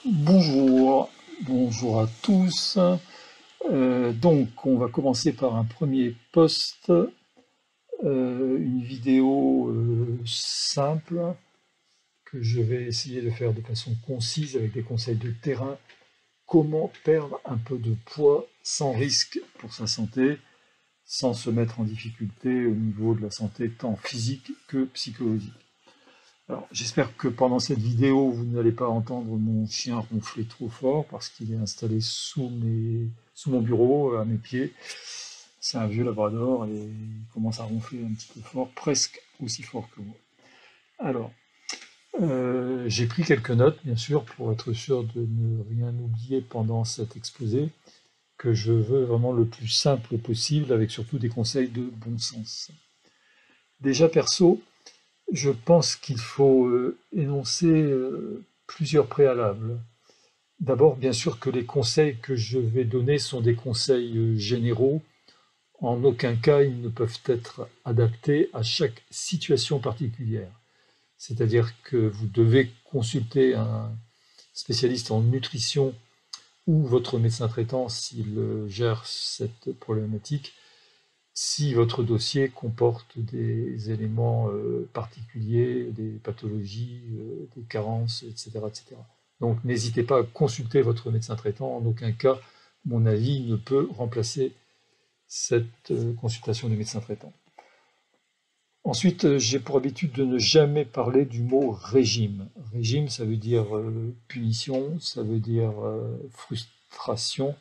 Bonjour, bonjour à tous. Donc, on va commencer par un premier post, une vidéo simple que je vais essayer de faire de façon concise avec des conseils de terrain. Comment perdre un peu de poids sans risque pour sa santé, sans se mettre en difficulté au niveau de la santé tant physique que psychologique. Alors, j'espère que pendant cette vidéo, vous n'allez pas entendre mon chien ronfler trop fort parce qu'il est installé sous mon bureau, à mes pieds. C'est un vieux labrador et il commence à ronfler un petit peu fort, presque aussi fort que moi. Alors, j'ai pris quelques notes, bien sûr, pour être sûr de ne rien oublier pendant cet exposé, que je veux vraiment le plus simple possible, avec surtout des conseils de bon sens. Déjà perso, je pense qu'il faut énoncer plusieurs préalables. D'abord, bien sûr que les conseils que je vais donner sont des conseils généraux. En aucun cas, ils ne peuvent être adaptés à chaque situation particulière. C'est-à-dire que vous devez consulter un spécialiste en nutrition ou votre médecin traitant s'il gère cette problématique, si votre dossier comporte des éléments particuliers, des pathologies, des carences, etc., etc. Donc n'hésitez pas à consulter votre médecin traitant. En aucun cas, mon avis ne peut remplacer cette consultation du médecin traitant. Ensuite, j'ai pour habitude de ne jamais parler du mot régime. Régime, ça veut dire punition, ça veut dire frustration.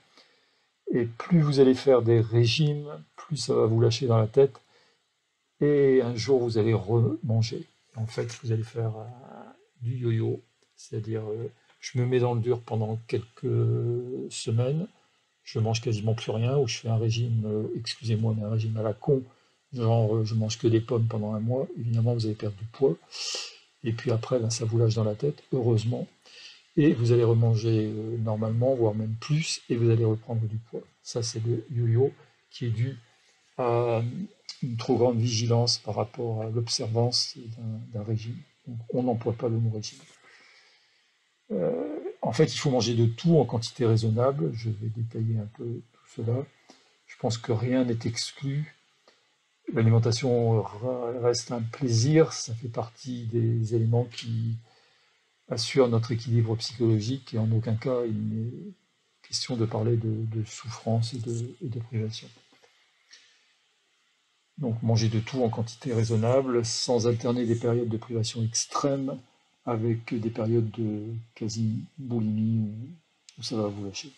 Et plus vous allez faire des régimes, plus ça va vous lâcher dans la tête. Et un jour, vous allez remanger. En fait, vous allez faire du yo-yo, c'est-à-dire je me mets dans le dur pendant quelques semaines, je mange quasiment plus rien, ou je fais un régime, excusez-moi, mais un régime à la con, genre je mange que des pommes pendant un mois. Évidemment, vous allez perdre du poids. Et puis après, ben, ça vous lâche dans la tête, heureusement. Et vous allez remanger normalement, voire même plus, et vous allez reprendre du poids. Ça, c'est le yo-yo qui est dû à une trop grande vigilance par rapport à l'observance d'un régime. Donc, on n'emploie pas le mot régime. En fait, il faut manger de tout en quantité raisonnable. Je vais détailler un peu tout cela. Je pense que rien n'est exclu. L'alimentation reste un plaisir. Ça fait partie des éléments qui assurent notre équilibre psychologique et en aucun cas il n'est question de parler de souffrance et de privation. Donc manger de tout en quantité raisonnable, sans alterner des périodes de privation extrême avec des périodes de quasi-boulimie où ça va vous lâcher.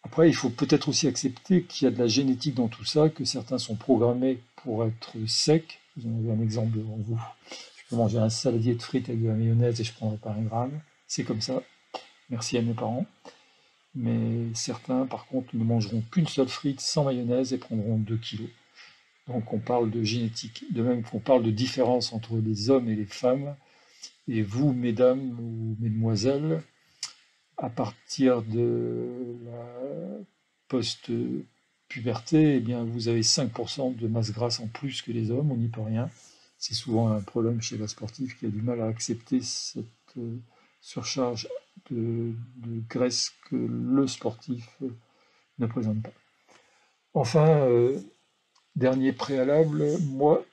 Après, il faut peut-être aussi accepter qu'il y a de la génétique dans tout ça, que certains sont programmés pour être secs. Vous en avez un exemple devant vous. Je peux manger un saladier de frites avec de la mayonnaise et je ne prendrai pas un gramme. C'est comme ça. Merci à mes parents. Mais certains, par contre, ne mangeront qu'une seule frite sans mayonnaise et prendront 2 kilos. Donc on parle de génétique, de même qu'on parle de différence entre les hommes et les femmes. Et vous, mesdames ou mesdemoiselles, à partir de la post-puberté, eh bien, vous avez 5% de masse grasse en plus que les hommes, on n'y peut rien. C'est souvent un problème chez la sportive qui a du mal à accepter cette surcharge de graisse que le sportif ne présente pas. Enfin, dernier préalable, moi,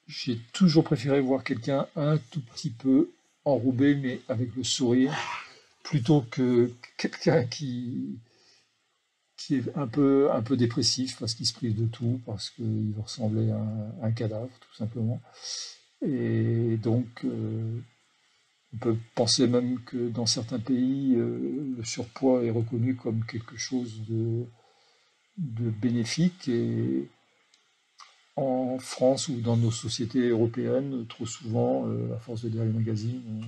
j'ai toujours préféré voir quelqu'un un tout petit peu enrobé, mais avec le sourire, plutôt que quelqu'un qui est un peu dépressif parce qu'il se prive de tout, parce qu'il veut ressembler à un cadavre, tout simplement. Et donc, on peut penser même que dans certains pays, le surpoids est reconnu comme quelque chose de bénéfique. Et en France ou dans nos sociétés européennes, trop souvent, à force de lire les magazines,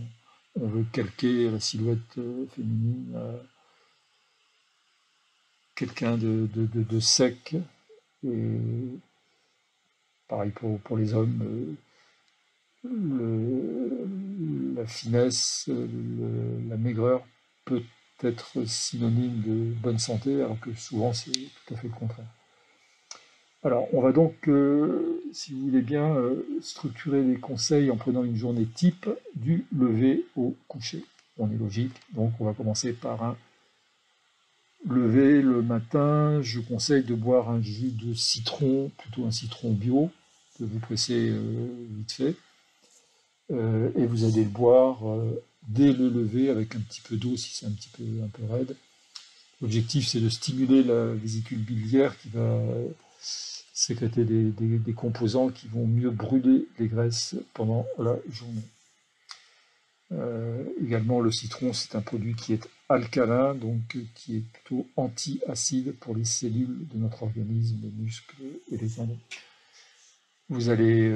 on veut calquer la silhouette féminine à quelqu'un de sec. Et pareil pour les hommes, la finesse, la maigreur peut être synonyme de bonne santé, alors que souvent c'est tout à fait le contraire. Alors, on va donc, si vous voulez bien, structurer les conseils en prenant une journée type du lever au coucher. On est logique. Donc on va commencer par un lever le matin. Je conseille de boire un jus de citron, plutôt un citron bio, que vous pressez vite fait. Et vous allez le boire dès le lever avec un petit peu d'eau si c'est un peu raide. L'objectif, c'est de stimuler la vésicule biliaire qui va sécréter des composants qui vont mieux brûler les graisses pendant la journée. Également, le citron, c'est un produit qui est alcalin, donc qui est plutôt anti-acide pour les cellules de notre organisme, les muscles et les os. Vous allez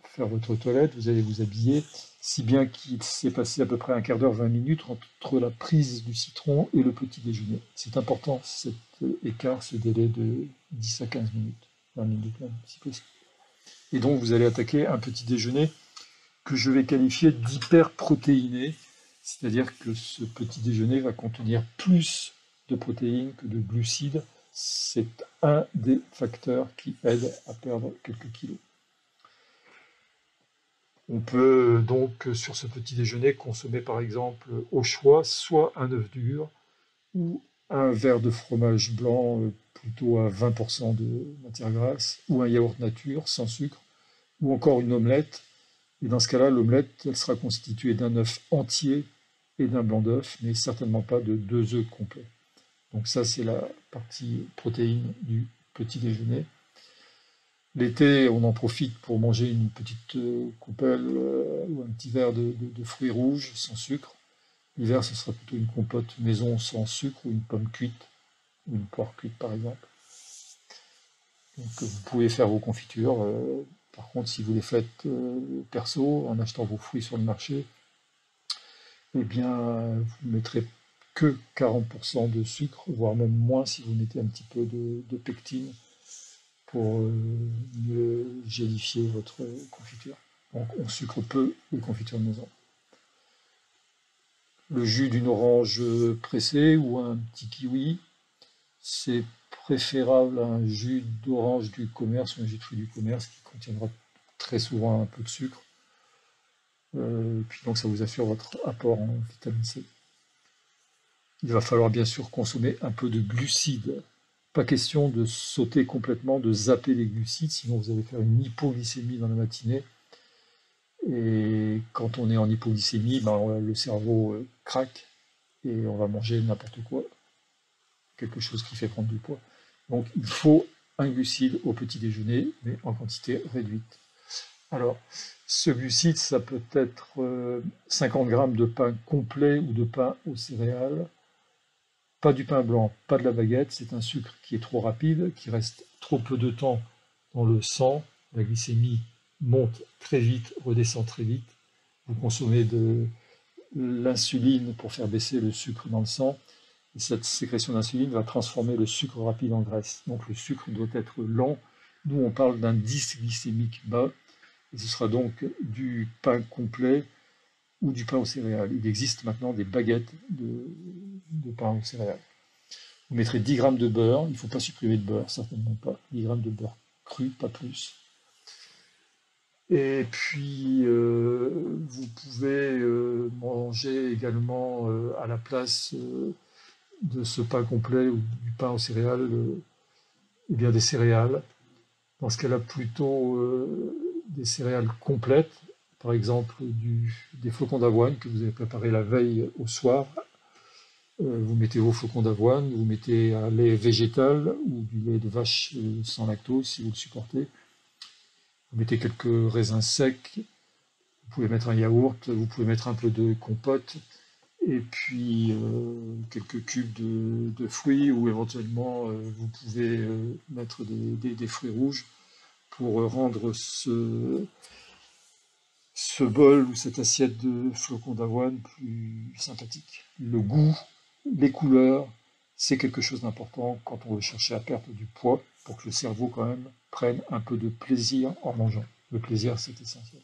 faire votre toilette, vous allez vous habiller, si bien qu'il s'est passé à peu près un quart d'heure, 20 minutes entre la prise du citron et le petit déjeuner. C'est important cet écart, ce délai de 10 à 15 minutes, 20 minutes même, si possible. Et donc vous allez attaquer un petit déjeuner que je vais qualifier d'hyperprotéiné, c'est-à-dire que ce petit déjeuner va contenir plus de protéines que de glucides. C'est un des facteurs qui aide à perdre quelques kilos. On peut donc sur ce petit déjeuner consommer par exemple au choix soit un œuf dur ou un verre de fromage blanc plutôt à 20% de matière grasse, ou un yaourt nature sans sucre, ou encore une omelette. Et dans ce cas-là, l'omelette, elle sera constituée d'un œuf entier et d'un blanc d'œuf, mais certainement pas de 2 œufs complets. Donc ça, c'est la partie protéine du petit déjeuner. L'été, on en profite pour manger une petite coupelle ou un petit verre de fruits rouges sans sucre. L'hiver, ce sera plutôt une compote maison sans sucre ou une pomme cuite ou une poire cuite par exemple. Donc vous pouvez faire vos confitures. Par contre, si vous les faites perso, en achetant vos fruits sur le marché, eh bien, vous ne mettrez que 40% de sucre, voire même moins si vous mettez un petit peu de pectine pour mieux gélifier votre confiture. Donc on sucre peu les confitures de maison. Le jus d'une orange pressée ou un petit kiwi, c'est préférable à un jus d'orange du commerce ou un jus de fruits du commerce qui contiendra très souvent un peu de sucre. Puis donc ça vous assure votre apport en vitamine C. Il va falloir bien sûr consommer un peu de glucides. Pas question de sauter complètement, de zapper les glucides, sinon vous allez faire une hypoglycémie dans la matinée. Et quand on est en hypoglycémie, ben, le cerveau craque et on va manger n'importe quoi, quelque chose qui fait prendre du poids. Donc il faut un glucide au petit déjeuner, mais en quantité réduite. Alors, ce glucide, ça peut être 50 grammes de pain complet ou de pain aux céréales. Pas du pain blanc, pas de la baguette, c'est un sucre qui est trop rapide, qui reste trop peu de temps dans le sang. La glycémie monte très vite, redescend très vite. Vous consommez de l'insuline pour faire baisser le sucre dans le sang. Et cette sécrétion d'insuline va transformer le sucre rapide en graisse. Donc le sucre doit être lent. Nous, on parle d'indice glycémique bas. Et ce sera donc du pain complet ou du pain aux céréales. Il existe maintenant des baguettes de pain aux céréales. Vous mettrez 10 grammes de beurre, il ne faut pas supprimer de beurre, certainement pas. 10 grammes de beurre cru, pas plus. Et puis, vous pouvez manger également à la place de ce pain complet ou du pain aux céréales, eh bien des céréales. Dans ce cas-là, plutôt des céréales complètes, par exemple des flocons d'avoine que vous avez préparés la veille au soir. Vous mettez vos flocons d'avoine, vous mettez un lait végétal ou du lait de vache sans lactose si vous le supportez. Vous mettez quelques raisins secs, vous pouvez mettre un yaourt, vous pouvez mettre un peu de compote et puis quelques cubes de fruits ou éventuellement vous pouvez mettre des fruits rouges pour rendre ce bol ou cette assiette de flocons d'avoine plus sympathique. Le goût, les couleurs, c'est quelque chose d'important quand on veut chercher à perdre du poids pour que le cerveau quand même prenne un peu de plaisir en mangeant. Le plaisir, c'est essentiel.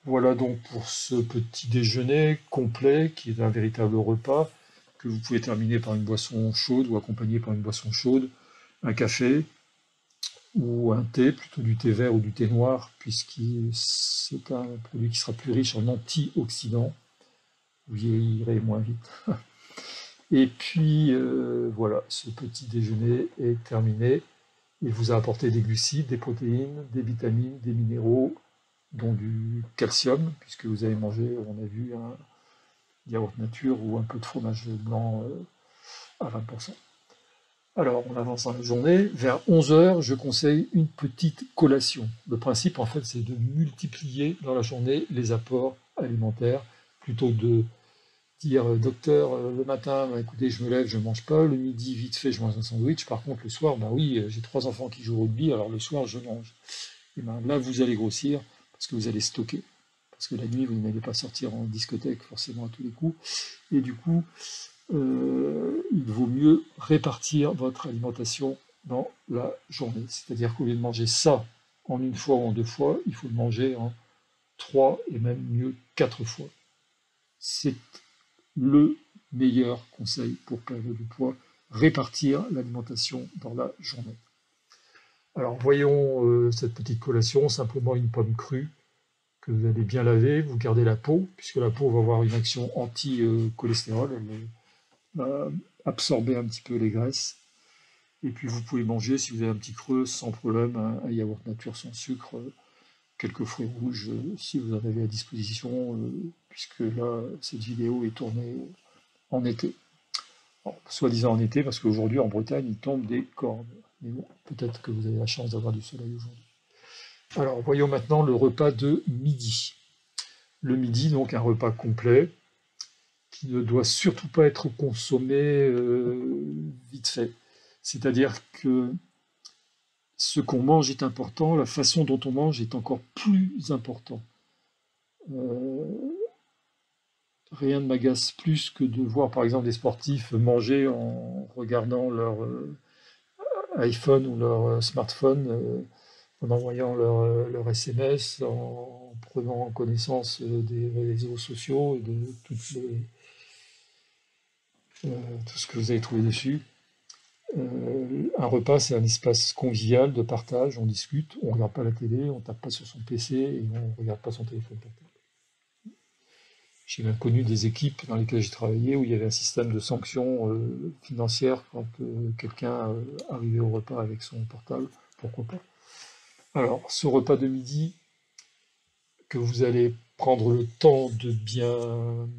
Voilà donc pour ce petit déjeuner complet qui est un véritable repas que vous pouvez terminer par une boisson chaude ou accompagner par une boisson chaude, un café ou un thé, plutôt du thé vert ou du thé noir, puisque c'est un produit qui sera plus riche en antioxydants. vous vieillirez moins vite. Et puis voilà, ce petit déjeuner est terminé. Il vous a apporté des glucides, des protéines, des vitamines, des minéraux, dont du calcium, puisque vous avez mangé, on a vu, un yaourt nature ou un peu de fromage blanc à 20%. Alors, on avance dans la journée. Vers 11 heures, je conseille une petite collation. Le principe, en fait, c'est de multiplier dans la journée les apports alimentaires, plutôt que de dire, docteur, le matin, bah, écoutez, je me lève, je ne mange pas. Le midi, vite fait, je mange un sandwich. Par contre, le soir, bah oui, j'ai 3 enfants qui jouent au rugby, alors le soir, je mange. Et ben là, vous allez grossir parce que vous allez stocker. Parce que la nuit, vous n'allez pas sortir en discothèque forcément à tous les coups. Et du coup, il vaut mieux répartir votre alimentation dans la journée. C'est-à-dire qu'au lieu de manger ça en une fois ou en 2 fois, il faut le manger en 3 et même mieux 4 fois. C'est le meilleur conseil pour perdre du poids, répartir l'alimentation dans la journée. Alors voyons cette petite collation, simplement une pomme crue que vous allez bien laver, vous gardez la peau, puisque la peau va avoir une action anti-cholestérol, elle va absorber un petit peu les graisses. Et puis vous pouvez manger, si vous avez un petit creux, sans problème, un yaourt nature sans sucre, quelques fruits rouges, si vous en avez à disposition, puisque là, cette vidéo est tournée en été. Soi-disant en été, parce qu'aujourd'hui, en Bretagne, il tombe des cordes. Mais bon, peut-être que vous avez la chance d'avoir du soleil aujourd'hui. Alors, voyons maintenant le repas de midi. Le midi, donc un repas complet, qui ne doit surtout pas être consommé vite fait. C'est-à-dire que ce qu'on mange est important, la façon dont on mange est encore plus important. Rien ne m'agace plus que de voir par exemple des sportifs manger en regardant leur iPhone ou leur smartphone, en envoyant leur SMS, en prenant connaissance des réseaux sociaux et de tout ce que vous avez trouvé dessus. Un repas, c'est un espace convivial de partage, on discute, on ne regarde pas la télé, on ne tape pas sur son PC et on ne regarde pas son téléphone portable. J'ai même connu des équipes dans lesquelles j'ai travaillé où il y avait un système de sanctions financières quand quelqu'un arrivait au repas avec son portable, pourquoi pas. Alors, ce repas de midi, que vous allez prendre le temps de bien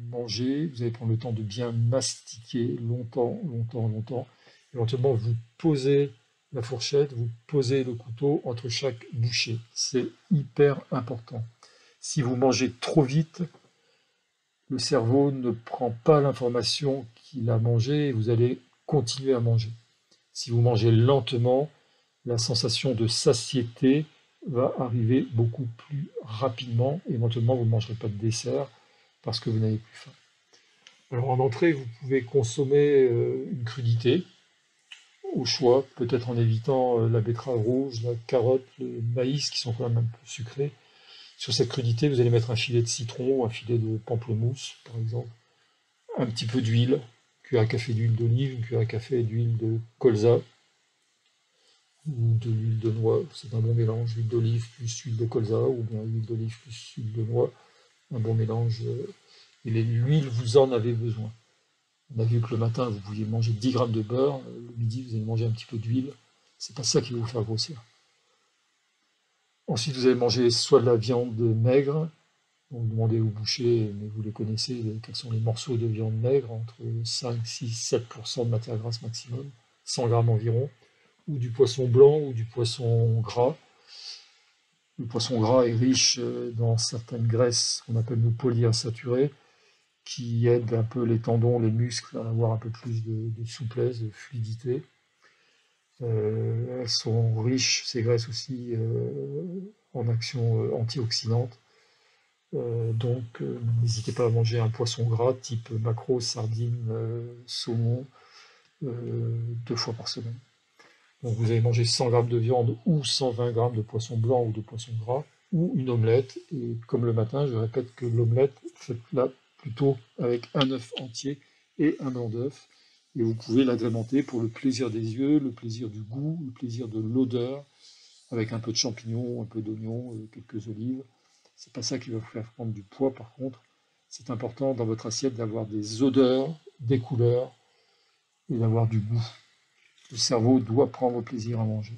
manger, vous allez prendre le temps de bien mastiquer longtemps, longtemps, longtemps. Éventuellement, vous posez la fourchette, vous posez le couteau entre chaque bouchée. C'est hyper important. Si vous mangez trop vite, le cerveau ne prend pas l'information qu'il a mangée et vous allez continuer à manger. Si vous mangez lentement, la sensation de satiété va arriver beaucoup plus rapidement. Éventuellement, vous ne mangerez pas de dessert parce que vous n'avez plus faim. Alors en entrée, vous pouvez consommer une crudité, au choix, peut-être en évitant la betterave rouge, la carotte, le maïs, qui sont quand même un peu sucrés. Sur cette crudité, vous allez mettre un filet de citron, un filet de pamplemousse, par exemple, un petit peu d'huile, une cuillère à café d'huile d'olive, une cuillère à café d'huile de colza, ou de l'huile de noix, c'est un bon mélange, huile d'olive plus huile de colza, ou bien huile d'olive plus huile de noix, un bon mélange, et l'huile, vous en avez besoin. On a vu que le matin, vous pouviez manger 10 grammes de beurre, le midi, vous allez manger un petit peu d'huile, c'est pas ça qui va vous faire grossir. Ensuite, vous allez manger soit de la viande maigre, donc demandez au boucher, mais vous les connaissez, quels sont les morceaux de viande maigre, entre 5, 6, 7% de matière grasse maximum, 100 grammes environ, ou du poisson blanc ou du poisson gras. Le poisson gras est riche dans certaines graisses qu'on appelle nous polyinsaturées, qui aident un peu les tendons, les muscles à avoir un peu plus de souplesse, de fluidité. Elles sont riches, ces graisses aussi, en action antioxydante. Donc n'hésitez pas à manger un poisson gras type maquereau, sardine, saumon, 2 fois par semaine. Donc vous allez manger 100 grammes de viande ou 120 grammes de poisson blanc ou de poisson gras, ou une omelette. Et comme le matin, je répète que l'omelette, faites-la plutôt avec un œuf entier et un blanc d'œuf. Et vous pouvez l'agrémenter pour le plaisir des yeux, le plaisir du goût, le plaisir de l'odeur, avec un peu de champignons, un peu d'oignons, quelques olives. C'est pas ça qui va vous faire prendre du poids par contre. c'est important dans votre assiette d'avoir des odeurs, des couleurs et d'avoir du goût. Le cerveau doit prendre plaisir à manger.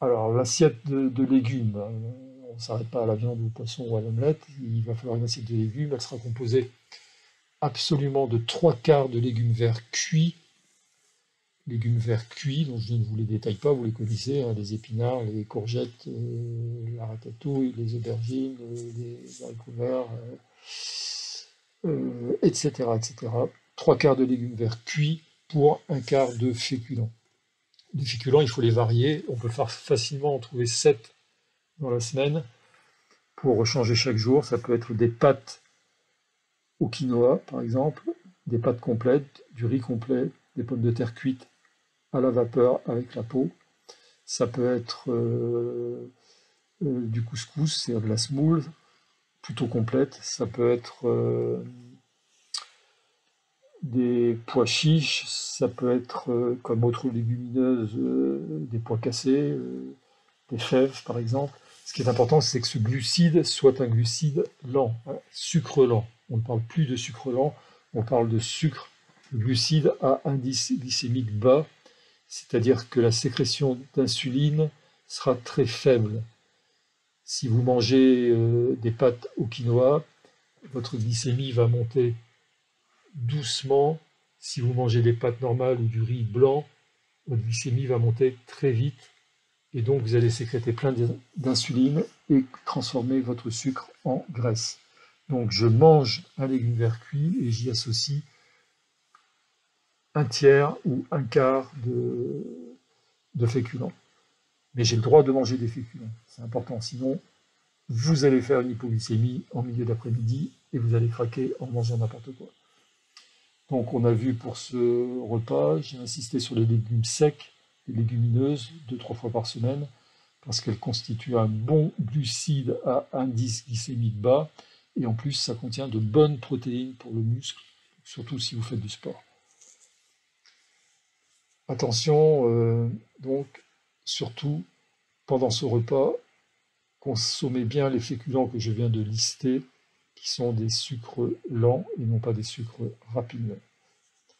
Alors, l'assiette de légumes, on ne s'arrête pas à la viande, au poisson ou à l'omelette, il va falloir une assiette de légumes, elle sera composée absolument de 3/4 de légumes verts cuits. Légumes verts cuits, dont je ne vous les détaille pas, vous les connaissez, hein, les épinards, les courgettes, la ratatouille, les aubergines, les haricots verts, etc., etc. 3/4 de légumes verts cuits pour 1/4 de féculents. Les féculents, il faut les varier. On peut facilement en trouver 7 dans la semaine pour changer chaque jour. Ça peut être des pâtes au quinoa, par exemple, des pâtes complètes, du riz complet, des pommes de terre cuites à la vapeur avec la peau. Ça peut être du couscous, c'est-à-dire de la semoule, plutôt complète. Ça peut être des pois chiches, ça peut être comme autre légumineuse, des pois cassés, des fèves par exemple. Ce qui est important, c'est que ce glucide soit un glucide lent, un sucre lent. On ne parle plus de sucre lent, on parle de sucre glucide à indice glycémique bas, c'est-à-dire que la sécrétion d'insuline sera très faible. Si vous mangez des pâtes au quinoa, votre glycémie va monter doucement. Si vous mangez des pâtes normales ou du riz blanc, votre glycémie va monter très vite et donc vous allez sécréter plein d'insuline et transformer votre sucre en graisse. Donc je mange un légume vert cuit et j'y associe 1/3 ou 1/4 de féculents. Mais j'ai le droit de manger des féculents, c'est important, sinon vous allez faire une hypoglycémie en milieu d'après-midi et vous allez craquer en mangeant n'importe quoi. Donc on a vu pour ce repas, j'ai insisté sur les légumes secs, les légumineuses, 2-3 fois par semaine, parce qu'elles constituent un bon glucide à indice glycémique bas, et en plus ça contient de bonnes protéines pour le muscle, surtout si vous faites du sport. Attention, donc, surtout, pendant ce repas, consommez bien les féculents que je viens de lister, qui sont des sucres lents et non pas des sucres rapides.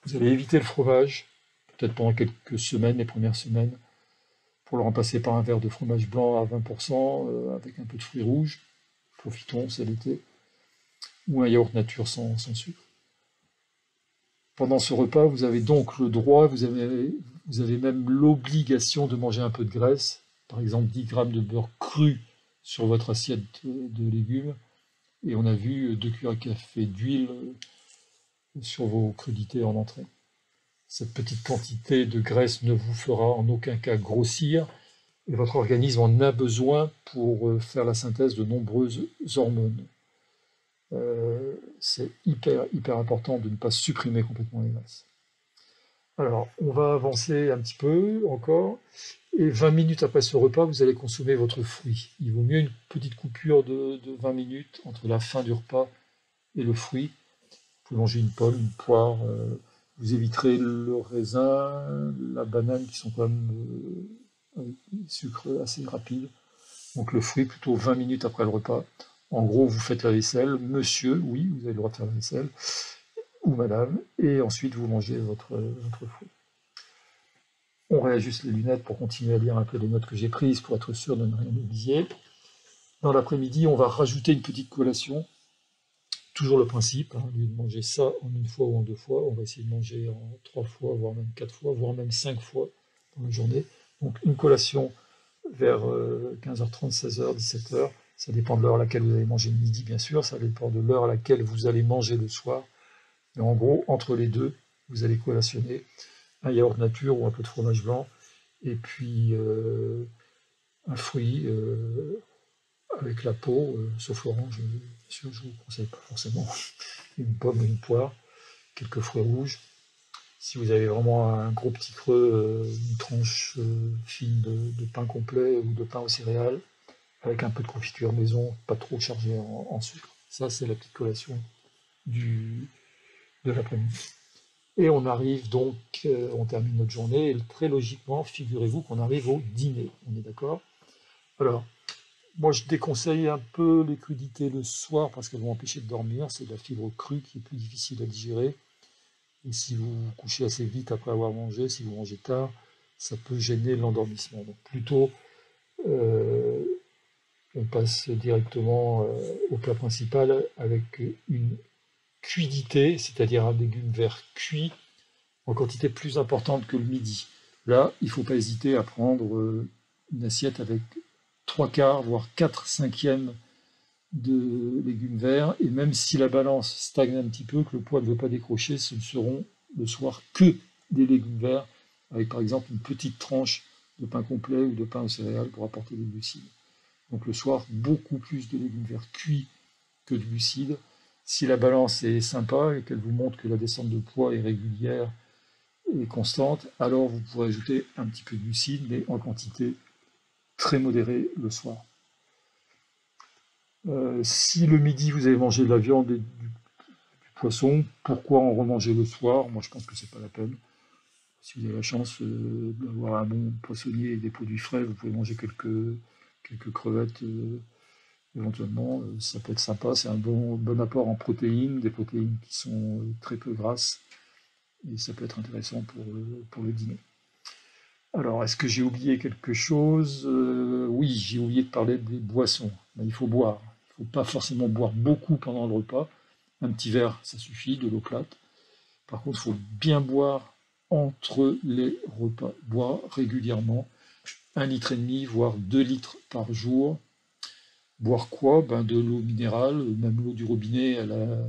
Vous allez éviter le fromage, peut-être pendant quelques semaines, les premières semaines, pour le remplacer par un verre de fromage blanc à 20%, avec un peu de fruits rouges. Profitons, c'est l'été. Ou un yaourt nature sans sucre. Pendant ce repas, vous avez donc le droit, vous avez même l'obligation de manger un peu de graisse, par exemple 10 grammes de beurre cru sur votre assiette de légumes, et on a vu 2 cuillères à café d'huile sur vos crudités en entrée. Cette petite quantité de graisse ne vous fera en aucun cas grossir, et votre organisme en a besoin pour faire la synthèse de nombreuses hormones. C'est hyper important de ne pas supprimer complètement les graisses. Alors, on va avancer un petit peu encore, et 20 minutes après ce repas, vous allez consommer votre fruit. Il vaut mieux une petite coupure de 20 minutes entre la fin du repas et le fruit. Vous pouvez manger une pomme, une poire, vous éviterez le raisin, la banane qui sont quand même avec des sucres assez rapides. Donc le fruit plutôt 20 minutes après le repas. En gros, vous faites la vaisselle, monsieur, oui, vous avez le droit de faire la vaisselle, ou madame, et ensuite vous mangez votre fruit. On réajuste les lunettes pour continuer à lire un peu les notes que j'ai prises pour être sûr de ne rien oublier. Dans l'après-midi, on va rajouter une petite collation. Toujours le principe, au lieu de manger ça en une fois ou en 2 fois, on va essayer de manger en 3 fois, voire même 4 fois, voire même 5 fois dans la journée. Donc une collation vers 15h30, 16h, 17h. Ça dépend de l'heure à laquelle vous allez manger le midi, bien sûr. Ça dépend de l'heure à laquelle vous allez manger le soir. Mais en gros, entre les deux, vous allez collationner un yaourt nature ou un peu de fromage blanc, et puis un fruit avec la peau, sauf l'orange, bien sûr, je ne vous conseille pas forcément. Une pomme, une poire, quelques fruits rouges. Si vous avez vraiment un gros petit creux, une tranche fine de pain complet ou de pain aux céréales, avec un peu de confiture maison, pas trop chargé en sucre. Ça, c'est la petite collation de l'après-midi. Et on arrive donc, on termine notre journée, et très logiquement, figurez-vous qu'on arrive au dîner. On est d'accord? Alors, Moi, je déconseille un peu les crudités le soir parce qu'elles vont empêcher de dormir. C'est de la fibre crue qui est plus difficile à digérer. Et si vous vous couchez assez vite après avoir mangé, si vous mangez tard, ça peut gêner l'endormissement. Donc plutôt, euh, on passe directement au plat principal avec une cuidité, c'est-à-dire un légume vert cuit en quantité plus importante que le midi. Là, il ne faut pas hésiter à prendre une assiette avec 3/4, voire 4/5 de légumes verts, et même si la balance stagne un petit peu, que le poids ne veut pas décrocher, ce ne seront le soir que des légumes verts, avec par exemple une petite tranche de pain complet ou de pain aux céréales pour apporter des glucides. Donc le soir, beaucoup plus de légumes verts cuits que de glucides. Si la balance est sympa et qu'elle vous montre que la descente de poids est régulière et constante, alors vous pourrez ajouter un petit peu de glucides, mais en quantité très modérée le soir. Si le midi vous avez mangé de la viande et du poisson, pourquoi en remanger le soir? Moi je pense que c'est pas la peine. Si vous avez la chance d'avoir un bon poissonnier et des produits frais, vous pouvez manger quelques crevettes éventuellement. Ça peut être sympa, c'est un bon apport en protéines, des protéines qui sont très peu grasses, et ça peut être intéressant pour le dîner. Alors, est-ce que j'ai oublié quelque chose? Oui, j'ai oublié de parler des boissons. Ben, il faut boire. Il ne faut pas forcément boire beaucoup pendant le repas. Un petit verre, ça suffit, de l'eau plate. Par contre, il faut bien boire entre les repas. Boire régulièrement, 1,5 litre, voire 2 litres par jour. Boire quoi? Ben, de l'eau minérale, même l'eau du robinet, elle a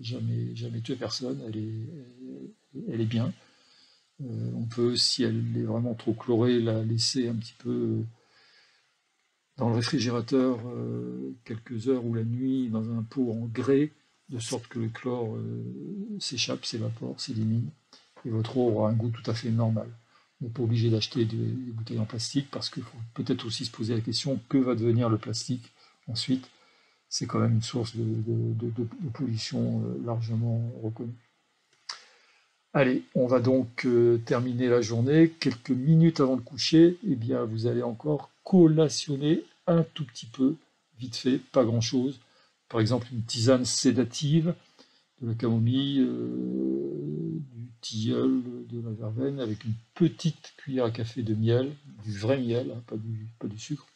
jamais tué personne, elle est bien. On peut, si elle est vraiment trop chlorée, la laisser un petit peu dans le réfrigérateur quelques heures ou la nuit dans un pot en grès, de sorte que le chlore s'échappe, s'évapore, s'élimine, et votre eau aura un goût tout à fait normal. On n'est pas obligé d'acheter des bouteilles en plastique parce qu'il faut peut-être aussi se poser la question que va devenir le plastique ensuite. C'est quand même une source de pollution largement reconnue. Allez, on va donc terminer la journée. Quelques minutes avant de coucher, eh bien, vous allez encore collationner un tout petit peu, vite fait, pas grand-chose. Par exemple, une tisane sédative, de la camomille, du tilleul, de la verveine, avec une petite cuillère à café de miel, du vrai miel, hein, pas du sucre.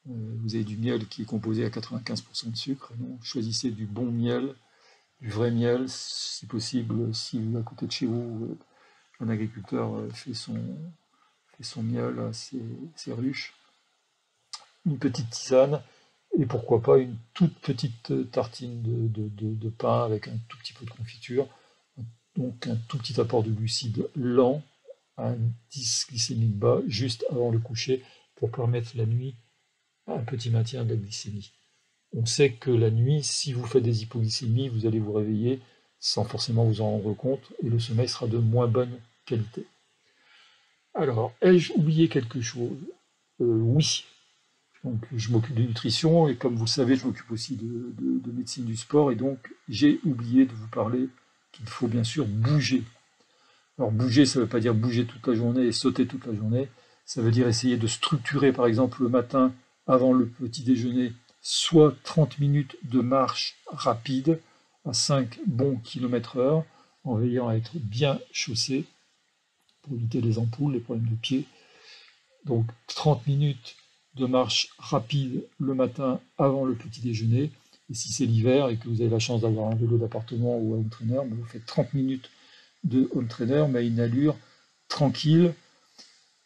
Vous avez du miel qui est composé à 95% de sucre. Donc, choisissez du bon miel, du vrai miel, si possible, si à côté de chez vous, un agriculteur fait son miel à ses ruches, une petite tisane, et pourquoi pas une toute petite tartine de pain avec un tout petit peu de confiture, donc un tout petit apport de glucides lent, un indice glycémique bas, juste avant le coucher, pour permettre la nuit un petit maintien de la glycémie. On sait que la nuit, si vous faites des hypoglycémies, vous allez vous réveiller sans forcément vous en rendre compte, et le sommeil sera de moins bonne qualité. Alors, ai-je oublié quelque chose? Oui. Donc, je m'occupe de nutrition, et comme vous le savez, je m'occupe aussi de médecine du sport, et donc j'ai oublié de vous parler qu'il faut bien sûr bouger. Alors, bouger, ça ne veut pas dire bouger toute la journée et sauter toute la journée, ça veut dire essayer de structurer, par exemple, le matin, avant le petit déjeuner, soit 30 minutes de marche rapide à 5 bons km/h, en veillant à être bien chaussé pour éviter les ampoules, les problèmes de pied. Donc 30 minutes de marche rapide le matin avant le petit déjeuner. Et si c'est l'hiver et que vous avez la chance d'avoir un vélo d'appartement ou un home trainer, vous faites 30 minutes de home trainer, mais à une allure tranquille,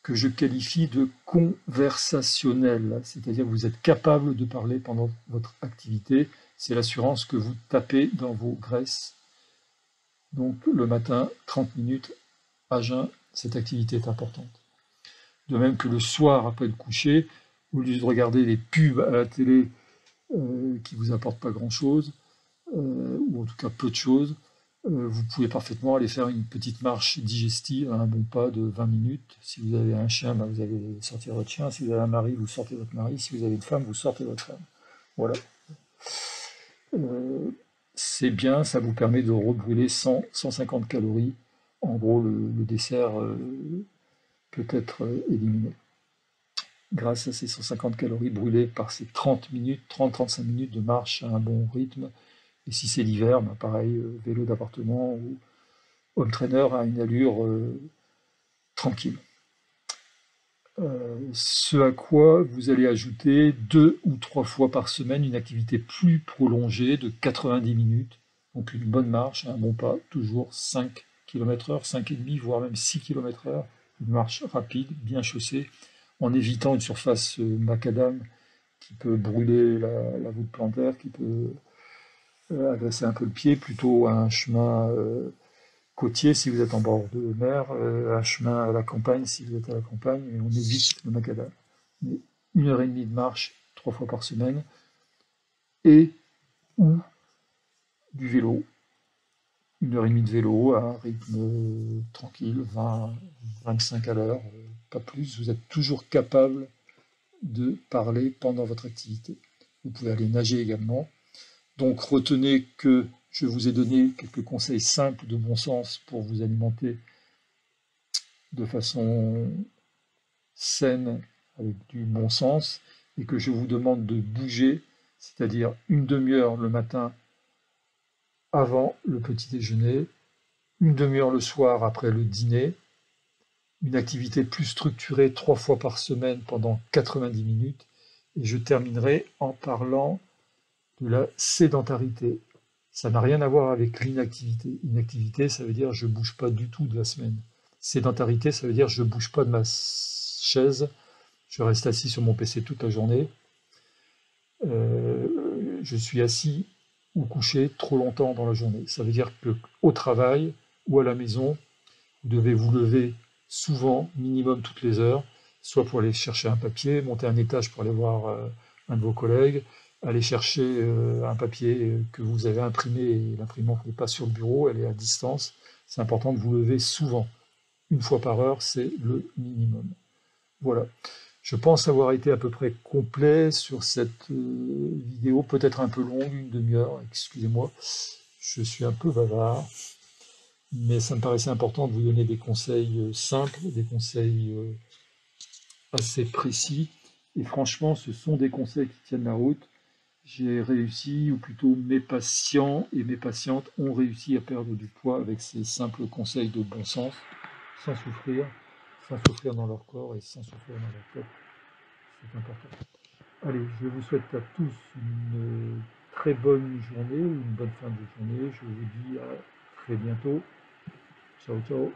que je qualifie de conversationnelle, c'est-à-dire que vous êtes capable de parler pendant votre activité. C'est l'assurance que vous tapez dans vos graisses. Donc le matin, 30 minutes à jeun, cette activité est importante. De même que le soir, après le coucher, au lieu de regarder les pubs à la télé qui ne vous apportent pas grand-chose, ou en tout cas peu de choses, vous pouvez parfaitement aller faire une petite marche digestive à un bon pas de 20 minutes. Si vous avez un chien, ben vous allez sortir votre chien. Si vous avez un mari, vous sortez votre mari. Si vous avez une femme, vous sortez votre femme. Voilà. C'est bien, ça vous permet de rebrûler 150 calories. En gros, le dessert peut être éliminé. grâce à ces 150 calories brûlées par ces 30 minutes, 30-35 minutes de marche à un bon rythme. Et si c'est l'hiver, ben pareil, vélo d'appartement ou home trainer à une allure tranquille. Ce à quoi vous allez ajouter 2 ou 3 fois par semaine une activité plus prolongée de 90 minutes, donc une bonne marche, un bon pas, toujours 5 km/h, 5,5 voire même 6 km/h, une marche rapide, bien chaussée, en évitant une surface macadam qui peut brûler la voûte plantaire, qui peut agresser un peu le pied, plutôt un chemin côtier si vous êtes en bord de mer, un chemin à la campagne si vous êtes à la campagne, et on évite le macadam. Mais 1h30 de marche 3 fois par semaine, et ou du vélo. 1h30 de vélo à un rythme tranquille, 20, 25 à l'heure, pas plus. Vous êtes toujours capable de parler pendant votre activité. Vous pouvez aller nager également. Donc retenez que je vous ai donné quelques conseils simples de bon sens pour vous alimenter de façon saine, avec du bon sens, et que je vous demande de bouger, c'est-à-dire une demi-heure le matin avant le petit déjeuner, une demi-heure le soir après le dîner, une activité plus structurée 3 fois par semaine pendant 90 minutes, et je terminerai en parlant de la sédentarité. Ça n'a rien à voir avec l'inactivité. Inactivité, ça veut dire je ne bouge pas du tout de la semaine. Sédentarité, ça veut dire je ne bouge pas de ma chaise, je reste assis sur mon PC toute la journée. Je suis assis ou couché trop longtemps dans la journée. Ça veut dire qu'au travail ou à la maison, vous devez vous lever souvent, minimum toutes les heures, soit pour aller chercher un papier, monter un étage pour aller voir un de vos collègues, aller chercher un papier que vous avez imprimé et l'imprimante n'est pas sur le bureau, elle est à distance. C'est important de vous lever souvent. Une fois par heure, c'est le minimum. Voilà. Je pense avoir été à peu près complet sur cette vidéo, peut-être un peu longue, une demi-heure, excusez-moi. Je suis un peu bavard, mais ça me paraissait important de vous donner des conseils simples, des conseils assez précis. Et franchement, ce sont des conseils qui tiennent la route. J'ai réussi, ou plutôt mes patients et mes patientes ont réussi à perdre du poids avec ces simples conseils de bon sens, sans souffrir dans leur corps et sans souffrir dans leur tête. C'est important. Allez, je vous souhaite à tous une très bonne journée, une bonne fin de journée. Je vous dis à très bientôt. Ciao, ciao.